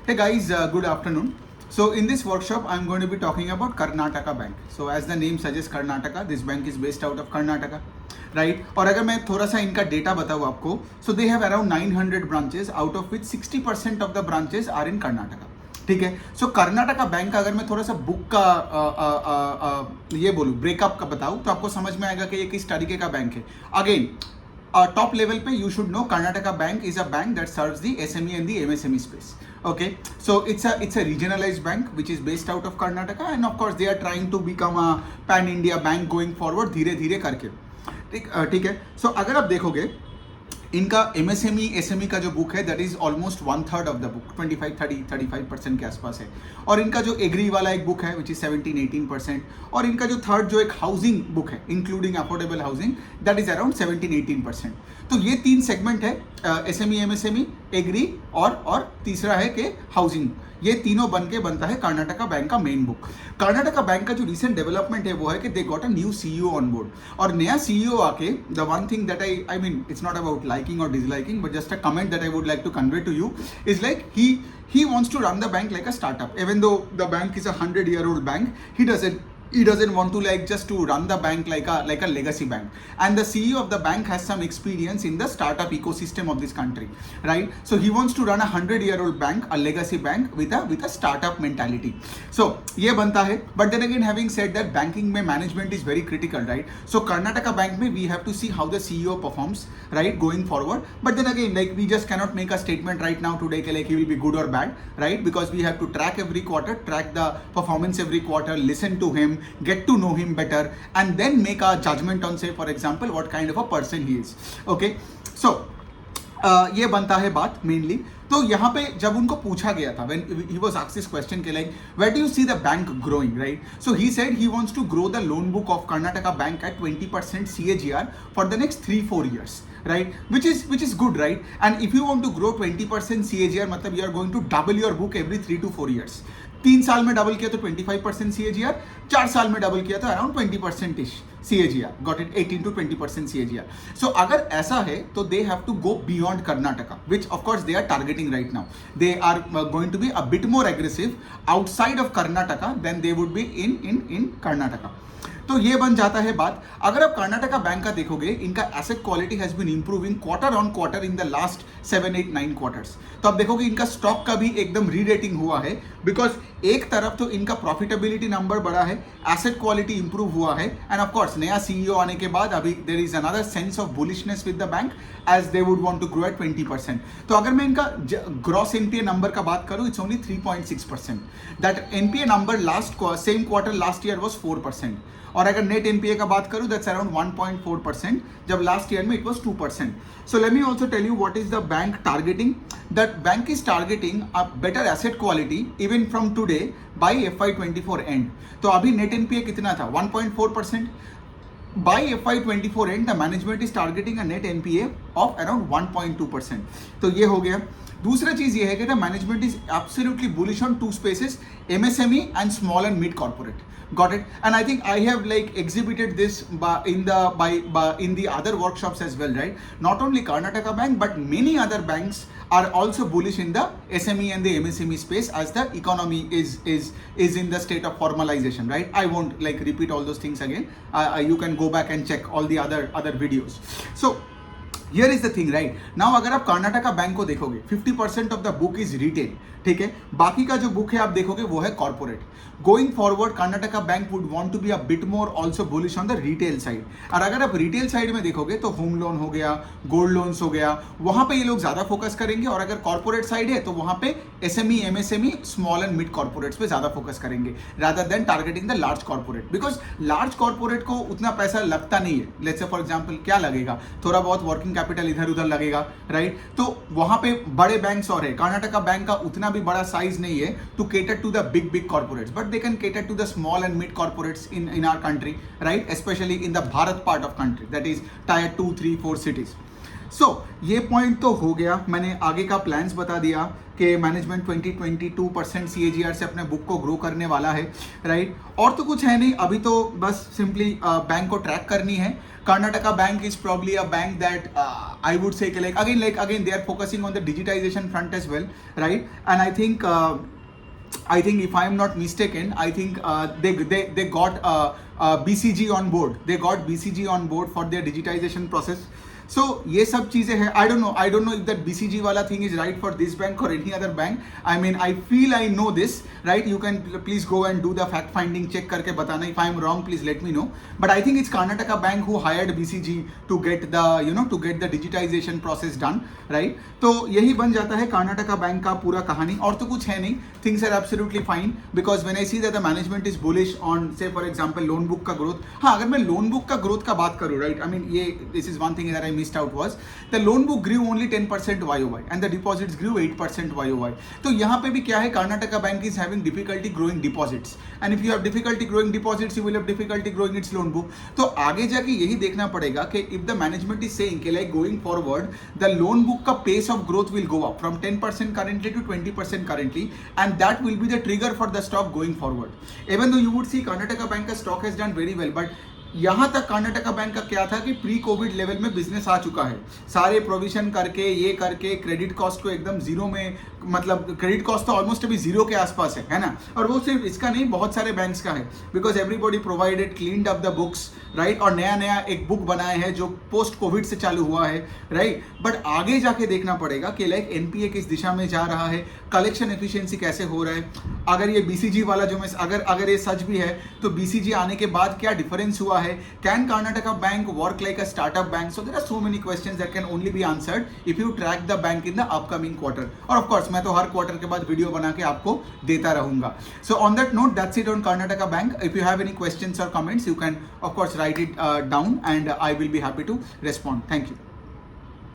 Hey guys, good afternoon. So in this workshop, I'm going to be talking about Karnataka Bank. So as the name suggests, Karnataka, this bank is based out of Karnataka, right? और अगर मैं थोड़ा सा इनका data बताऊँ आपको, so they have around 900 branches, out of which 60% of the branches are in Karnataka. ठीक है. सो कर्नाटका बैंक का अगर मैं थोड़ा सा बुक का ये बोलूँ ब्रेकअप का बताऊँ तो आपको समझ में आएगा कि ये किस तरीके का बैंक है. अगेन टॉप लेवल पे you should know Karnataka bank is a bank that serves the SME and the MSME space. Okay, so it's a regionalized bank which is based out of Karnataka, and of course they are trying to become a pan India bank going forward धीरे धीरे करके. ठीक है. सो अगर आप देखोगे इनका MSME SME का जो बुक है that is almost 1/3 of the book, 35% के आसपास है. और इनका जो एग्री वाला एक बुक है विच इज 17-18%. और इनका जो थर्ड जो एक हाउसिंग बुक है including affordable housing that is around 17-18%. तो ये तीन सेगमेंट है, SME MSME एग्री और तीसरा है कि हाउसिंग. ये तीनों बन के बनता है कर्नाटका बैंक का मेन बुक. कर्नाटका बैंक का जो रिसेंट डेवलपमेंट है वो है कि they got a new CEO on board. और नया CEO आके the one thing that I mean it's not about liking और disliking but just a comment that I would like to convey to you is like he wants to run the bank like a startup. Even though the bank is a 100-year-old bank, he doesn't want to like just to run the bank like a legacy bank. And the CEO of the bank has some experience in the startup ecosystem of this country, right? So he wants to run a 100-year-old bank, a legacy bank with a startup mentality. So ये बनता है. But then again, having said that, banking में management is very critical, right? So Karnataka Bank में we have to see how the CEO performs, right, going forward. But then again, like we just cannot make a statement right now today कि like he will be good or bad, right? Because we have to track every quarter, track the performance every quarter, listen to him, get to know him better, and then make a judgment on, say for example, what kind of a person he is. Okay, so ये बनता है बात mainly. तो यहाँ पे जब उनको पूछा गया था when he was asked this question के like where do you see the bank growing, right? So he said he wants to grow the loan book of Karnataka Bank at 20% CAGR for the next 3-4 years, right? Which is good, right? And if you want to grow 20% CAGR मतलब you are going to double your book every 3 to 4 years. 3 साल में double किया तो 25% CAGR, 4 साल में double किया तो around 20% ish CAGR. Got it, 18 to 20% CAGR. So अगर ऐसा है तो they have to go beyond Karnataka which of course they are targeting right now. They are going to be a bit more aggressive outside of Karnataka then they would be in Karnataka. तो ये बन जाता है बात. अगर आप कर्नाटका बैंक का देखोगे इनका asset quality has been improving quarter on quarter in the last 7-8-9 quarters. तो आप देखोगे इनका स्टॉक का भी एकदम रीरेटिंग हुआ है बिकॉज एक तरफ तो इनका प्रॉफिटेबिलिटी नंबर बढ़ा है, एसेट क्वालिटी इंप्रूव हुआ है, एंड ऑफ कोर्स नया CEO आने के बाद अभी there is another sense of bullishness with the bank as they would want to grow at 20%. तो अगर मैं इनका ग्रॉस NPA नंबर का बात करूं it's only 3.6%. That NPA number last sem quarter last year was 4%. और अगर नेट NPA का बात करूं दैट्स अराउंड 1.4%, जब लास्ट ईयर में it was 2%. So let me also tell you what is the bank targeting. That bank is targeting a better asset quality even from today by FY24 end. तो अभी net NPA कितना था? 1.4%. By FY24 end, the management is targeting a net NPA of around 1.2%. तो ये हो गया. दूसरा चीज ये है कि the management is absolutely bullish on two spaces, MSME and small and mid corporate. Got it? And I think I have like exhibited this in the other workshops as well, right? Not only Karnataka Bank but many other banks are also bullish in the SME and the MSME space as the economy is in the state of formalization, right? I won't like repeat all those things again. You can go back and check all the other videos. So here is the thing, right? Now अगर आप Karnataka bank को देखोगे 50% of the book is retail. ठीक है, बाकी का जो book है आप देखोगे वो है corporate. Going forward Karnataka Bank would want to be a bit more also bullish on the retail side. और अगर आप रिटेल साइड में देखोगे तो होम लोन हो गया, गोल्ड लोन्स हो गया, वहां पे ये लोग ज्यादा फोकस करेंगे. और अगर कॉर्पोरेट साइड है तो वहां पे SME MSME small and mid corporates पे ज्यादा फोकस करेंगे rather than targeting the large corporate. Because large corporate को उतना पैसा लगता नहीं है. लेट्स से फॉर एग्जाम्पल क्या लगेगा, थोड़ा बहुत वर्किंग कैपिटल इधर उधर लगेगा, राइट? तो वहां पे बड़े बैंक्स और है. कर्नाटका बैंक का उतना भी बड़ा साइज नहीं है to cater to the big corporates, but they can cater to the small and mid corporates in our country, right? Especially in the Bharat part of country, that is tier 2, 3, 4 cities. So ये point तो हो गया, मैंने आगे का plans बता दिया कि मैनेजमेंट 22% CAGR से अपने बुक को ग्रो करने वाला है, राइट। और तो कुछ है नहीं, अभी तो बस सिंपली बैंक को ट्रैक करनी है। Karnataka Bank is probably a bank that I would say like again they are focusing on the digitization front as well, right? And I think if I am not mistaken, I think they got BCG on board. They got BCG on board for their digitization process. So ये सब चीजें हैं. I don't know if that BCG वाला thing is right for this bank or any other bank. I mean, I feel I know this, right? You can please go and do the fact finding, check करके बताना. If I am wrong, please let me know. But I think it's Karnataka Bank who hired BCG to get the digitization process done, right? तो यही बन जाता है Karnataka bank का पूरा कहानी, और तो कुछ है नहीं. Things are absolutely fine because when I see that the management is bullish on, say for example, loan book का growth. हाँ, अगर मैं loan book का growth का बात करूँ, right? I mean, this is one thing that I missed out was the loan book grew only 10% YOY and the deposits grew 8% YOY. तो यहाँ पे भी क्या है, Karnataka bank is having difficulty growing deposits, and if you have difficulty growing deposits, you will have difficulty growing its loan book. तो आगे जाके यही देखना पड़ेगा कि if the management is saying कि like going forward the loan book का pace of growth will go up from 10% currently to 20% currently, and that will be the trigger for the stock going forward. Even though you would see Karnataka Bank का stock has done very well, but यहाँ तक Karnataka bank का क्या था कि pre Covid level में business आ चुका है, सारे प्रोविजन करके ये करके क्रेडिट कॉस्ट को एकदम जीरो में, मतलब क्रेडिट कॉस्ट तो ऑलमोस्ट अभी जीरो के आसपास है ना। और वो सिर्फ इसका नहीं, बहुत सारे बैंक्स का है, because everybody provided cleaned up the books, right. और नया एक बुक बनाए हैं जो पोस्ट कोविड से चालू हुआ है, राइट। बट आगे जाके देखना पड़ेगा कि लाइक एनपीए किस दिशा में जा रहा है, कलेक्शन एफिशिएंसी कैसे हो रहा है। अगर ये बीसीजी वाला जो मैं अगर ये सच भी है तो बीसीजी आने के बाद क्या डिफरेंस हुआ है, can Karnataka Bank work like a startup bank. So there are so many questions that can only be answered if you track the bank in the upcoming quarter. और ऑफ कोर्स मैं तो हर quarter के बाद video बना के आपको देता रहूंगा। So on that note, that's it on Karnataka bank. If you have any questions और comments, you can of course write it down and I will be happy to respond. Thank you.